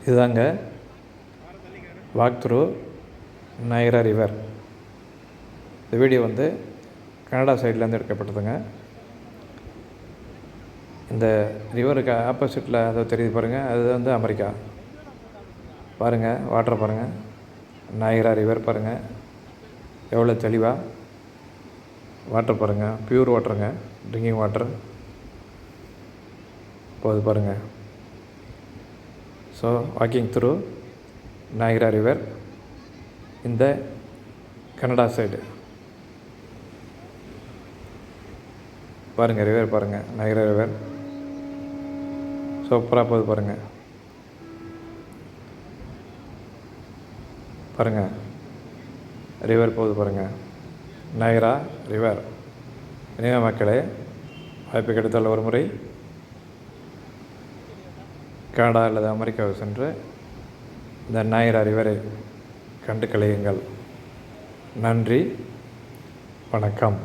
இதுதாங்க walk through Naira river. இந்த video வந்து கனடா சைட்லேருந்து எடுக்கப்பட்டதுங்க. இந்த ரிவருக்கு ஆப்போசிட்டில் அதை தெரியுது பாருங்கள், அது வந்து அமெரிக்கா. பாருங்கள், வாட்டர் பாருங்கள், நைரா ரிவர் பாருங்கள் எவ்வளோ தெளிவாக. வாட்டர் பாருங்கள், பியூர் வாட்டருங்க, ட்ரிங்கிங் வாட்டர் போகுது பாருங்கள். So walking through Naira river இந்த கனடா சைடு. பாருங்கள், ரிவர் பாருங்கள், நைரா ரிவர் சூப்பராக போகுது பாருங்கள். பாருங்கள், ரிவர் போகுது பாருங்கள், நைரா ரிவர். இனிய மக்களே, வாய்ப்பு கிடைத்தால் ஒரு முறை கனடா அல்லது அமெரிக்காவை சென்று இந்த நைரா ரிவரை கண்டு கழியுங்கள். நன்றி, வணக்கம்.